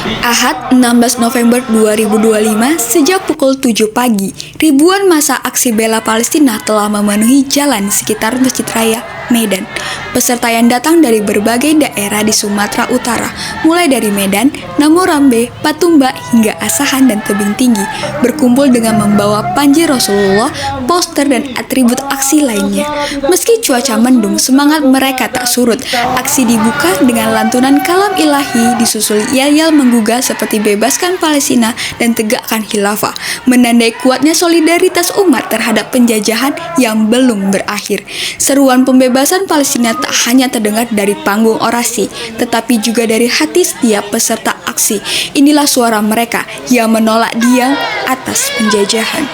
Ahad 16 November 2025, sejak pukul 7 pagi, ribuan massa aksi bela Palestina telah memenuhi jalan di sekitar Masjid Raya Medan. Peserta yang datang dari berbagai daerah di Sumatera Utara, mulai dari Medan, Namorambe, Patumba, hingga Asahan dan Tebing Tinggi, berkumpul dengan membawa panji Rasulullah, poster dan atribut aksi lainnya. Meski cuaca mendung, semangat mereka tak surut. Aksi dibuka dengan lantunan kalam ilahi, disusul yel-yel menggugah seperti bebaskan Palestina dan tegakkan khilafah, menandai kuatnya solidaritas umat terhadap penjajahan yang belum berakhir. Seruan pembebasan Palestina tak hanya terdengar dari panggung orasi, tetapi juga dari hati setiap peserta aksi. Inilah suara mereka yang menolak diam atas penjajahan.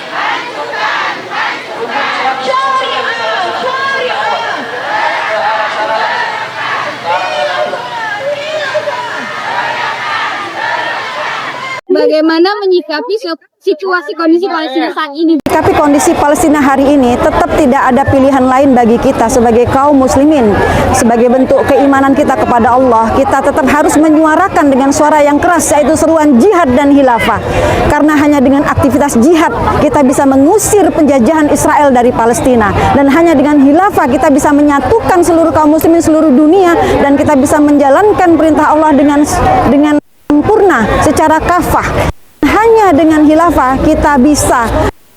Bagaimana menyikapi situasi kondisi Palestina saat ini? Tapi kondisi Palestina hari ini tetap tidak ada pilihan lain bagi kita sebagai kaum muslimin. Sebagai bentuk keimanan kita kepada Allah, kita tetap harus menyuarakan dengan suara yang keras, yaitu seruan jihad dan khilafah. Karena hanya dengan aktivitas jihad kita bisa mengusir penjajahan Israel dari Palestina, dan hanya dengan khilafah kita bisa menyatukan seluruh kaum muslimin seluruh dunia, dan kita bisa menjalankan perintah Allah dengan sempurna secara kafah. Hanya dengan khilafah kita bisa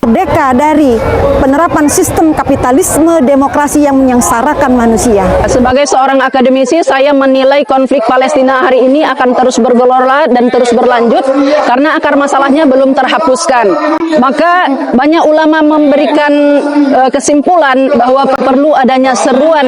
merdeka dari penerapan sistem kapitalisme demokrasi yang menyengsarakan manusia. Sebagai seorang akademisi, saya menilai konflik Palestina hari ini akan terus bergelora dan terus berlanjut karena akar masalahnya belum terhapuskan. Maka banyak ulama memberikan kesimpulan bahwa perlu adanya seruan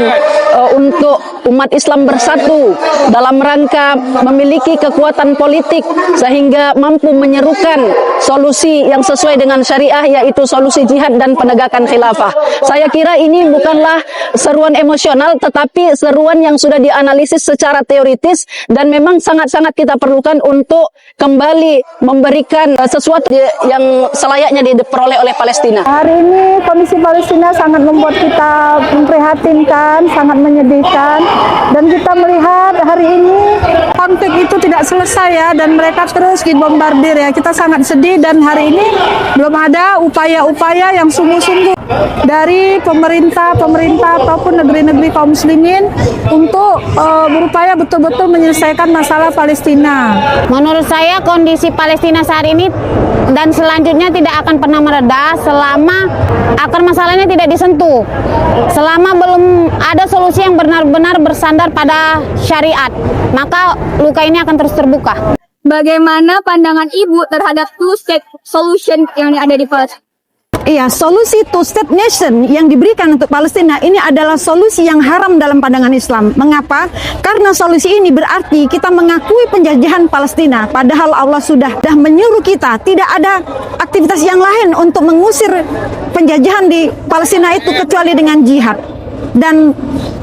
untuk umat Islam bersatu dalam rangka memiliki kekuatan politik sehingga mampu menyerukan solusi yang sesuai dengan syariah, yaitu solusi jihad dan penegakan khilafah. Saya kira ini bukanlah seruan emosional, tetapi seruan yang sudah dianalisis secara teoritis dan memang sangat-sangat kita perlukan untuk kembali memberikan sesuatu yang selayaknya diperoleh oleh Palestina. Hari ini kondisi Palestina sangat membuat kita memprihatinkan, sangat menyedihkan, dan kita melihat hari ini konflik itu tidak selesai ya, dan mereka terus dibombardir ya. Kita sangat sedih, dan hari ini belum ada upaya-upaya yang sungguh-sungguh dari pemerintah ataupun negeri-negeri kaum muslimin untuk berupaya betul-betul menyelesaikan masalah Palestina. Menurut saya kondisi Palestina saat ini dan selanjutnya tidak akan pernah mereda selama akar masalahnya tidak disentuh, selama belum ada solusi yang benar-benar bersandar pada syariat, maka luka ini akan terus terbuka. Bagaimana pandangan Ibu terhadap two-state solution yang ada di Palestina? Iya, solusi two-state nation yang diberikan untuk Palestina ini adalah solusi yang haram dalam pandangan Islam. Mengapa? Karena solusi ini berarti kita mengakui penjajahan Palestina, padahal Allah sudah menyuruh kita tidak ada aktivitas yang lain untuk mengusir penjajahan di Palestina itu kecuali dengan jihad. Dan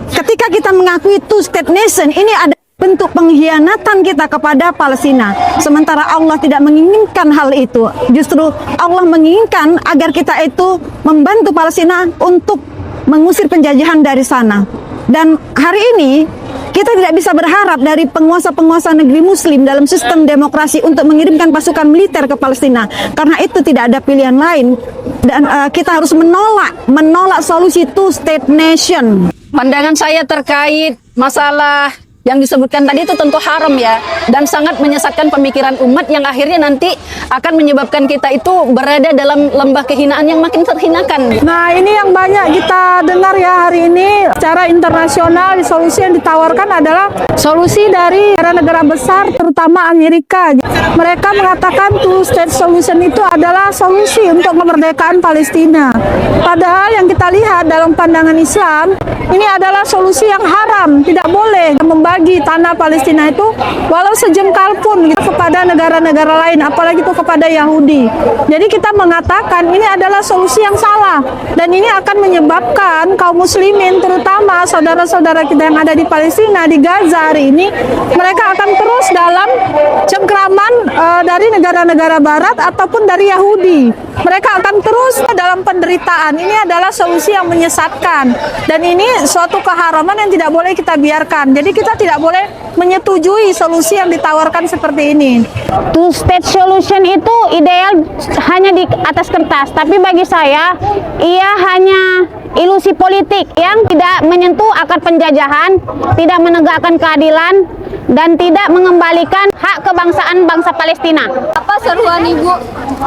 ketika kita mengakui two-state nation, ini ada bentuk pengkhianatan kita kepada Palestina. Sementara Allah tidak menginginkan hal itu. Justru Allah menginginkan agar kita itu membantu Palestina untuk mengusir penjajahan dari sana. Dan hari ini kita tidak bisa berharap dari penguasa-penguasa negeri muslim dalam sistem demokrasi untuk mengirimkan pasukan militer ke Palestina, karena itu tidak ada pilihan lain. Dan kita harus menolak solusi two-state nation. Pandangan saya terkait masalah yang disebutkan tadi itu tentu haram ya, dan sangat menyesatkan pemikiran umat yang akhirnya nanti akan menyebabkan kita itu berada dalam lembah kehinaan yang makin terhinakan. Nah, ini yang banyak kita dengar ya hari ini secara internasional. Solusi yang ditawarkan adalah solusi dari negara-negara besar, terutama Amerika. Mereka mengatakan two-state solution itu adalah solusi untuk kemerdekaan Palestina. Padahal yang kita lihat dalam pandangan Islam, ini adalah solusi yang haram. Tidak boleh membagi tanah Palestina itu walau sejengkal pun gitu, kepada negara-negara lain, apalagi itu kepada Yahudi. Jadi kita mengatakan ini adalah solusi yang salah, dan ini akan menyebabkan kaum muslimin, terutama saudara-saudara kita yang ada di Palestina, di Gaza hari ini, mereka akan terus dalam cengkraman dari negara-negara barat ataupun dari Yahudi. Mereka akan terus dalam penderitaan. Ini adalah solusi yang menyesatkan. Dan ini suatu keharaman yang tidak boleh kita biarkan. Jadi kita tidak boleh menyetujui solusi yang ditawarkan seperti ini. Two state solution itu ideal hanya di atas kertas, tapi bagi saya ia hanya ilusi politik yang tidak menyentuh akar penjajahan, tidak menegakkan keadilan, dan tidak mengembalikan hak kebangsaan bangsa Palestina. Apa seruan Ibu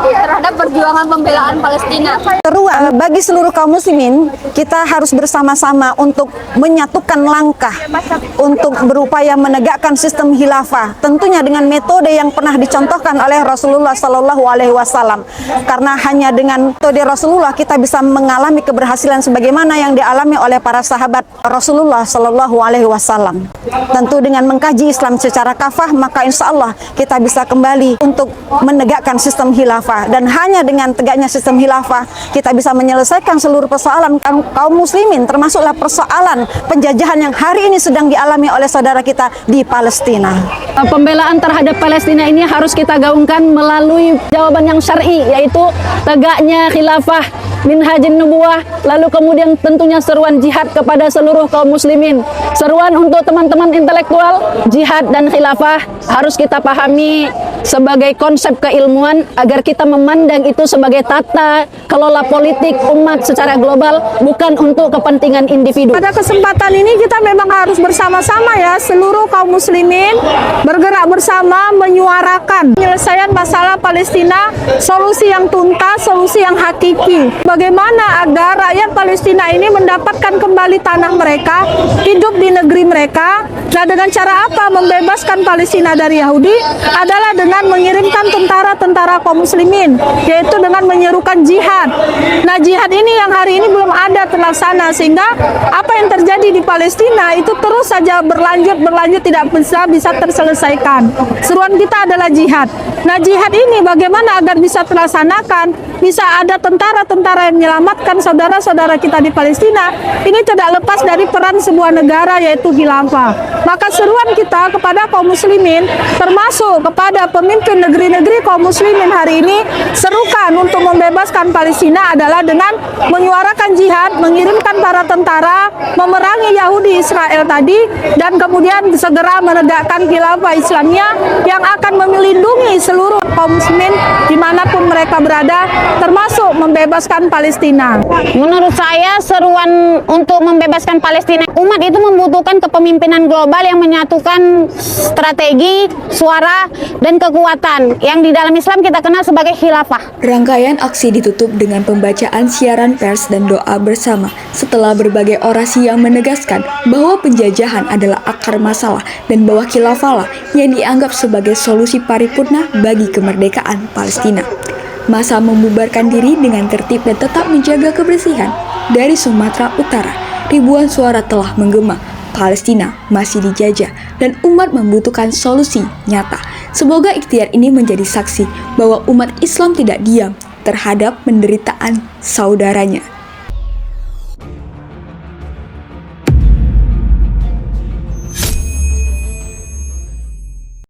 terhadap perjuangan pembelaan Palestina? Seruan bagi seluruh kaum muslimin, kita harus bersama-sama untuk menyatukan langkah untuk berupaya menegakkan sistem khilafah, tentunya dengan metode yang pernah dicontohkan oleh Rasulullah Shallallahu Alaihi Wasallam. Karena hanya dengan metode Rasulullah kita bisa mengalami keberhasilan sebagaimana yang dialami oleh para sahabat Rasulullah Shallallahu Alaihi Wasallam. Tentu dengan mengkaji Islam secara kafah, maka insya Allah kita bisa kembali untuk menegakkan sistem khilafah. Dan hanya dengan tegaknya sistem khilafah kita bisa menyelesaikan seluruh persoalan kaum muslimin, termasuklah persoalan penjajahan yang hari ini sedang dialami oleh saudara kita di Palestina. Pembelaan terhadap Palestina ini harus kita gaungkan melalui jawaban yang syar'i, yaitu tegaknya khilafah, minhajin nubuwah, lalu kemudian tentunya seruan jihad kepada seluruh kaum muslimin. Seruan untuk teman-teman intelektual, jihad dan khilafah harus kita pahami sebagai konsep keilmuan agar kita memandang itu sebagai tata kelola politik umat secara global, bukan untuk kepentingan individu. Pada kesempatan ini kita memang harus bersama-sama ya, seluruh kaum muslimin bergerak bersama menyuarakan penyelesaian masalah Palestina, solusi yang tuntas, solusi yang hakiki. Bagaimana agar rakyat Palestina ini mendapatkan kembali tanah mereka, hidup di negeri mereka. Nah, dengan cara apa membebaskan Palestina dari Yahudi? Adalah dengan mengirimkan tentara-tentara kaum muslimin, yaitu dengan menyerukan jihad. Nah, jihad ini yang hari ini belum ada terlaksana, sehingga apa yang terjadi di Palestina itu terus saja berlanjut tidak bisa terselesaikan. Seruan kita adalah jihad. Nah, jihad ini bagaimana agar bisa terlaksanakan, bisa ada tentara-tentara yang menyelamatkan saudara-saudara kita di Palestina. Ini tidak lepas dari peran sebuah negara, yaitu khilafah. Maka seruan kita kepada kaum muslimin, termasuk kepada pemimpin negeri-negeri kaum muslimin hari ini, serukan untuk membebaskan Palestina adalah dengan menyuarakan jihad, mengirimkan para tentara, memerangi Yahudi Israel tadi, dan kemudian segera menegakkan khilafah Islamiyah yang akan melindungi seluruh kaum muslimin dimanapun mereka berada, termasuk membebaskan Palestina. Menurut saya seruan untuk membebaskan Palestina, umat itu membutuhkan kepemimpinan global yang menyatukan strategi, suara, dan kekuatan yang di dalam Islam kita kenal sebagai khilafah. Rangkaian aksi ditutup dengan pembacaan siaran pers dan doa bersama setelah berbagai orasi yang menegaskan bahwa penjajahan adalah akar masalah dan bahwa khilafah lah yang dianggap sebagai solusi paripurna bagi kemerdekaan Palestina. Massa membubarkan diri dengan tertib dan tetap menjaga kebersihan. Dari Sumatera Utara, ribuan suara telah menggema. Palestina masih dijajah dan umat membutuhkan solusi nyata. Semoga ikhtiar ini menjadi saksi bahwa umat Islam tidak diam terhadap penderitaan saudaranya.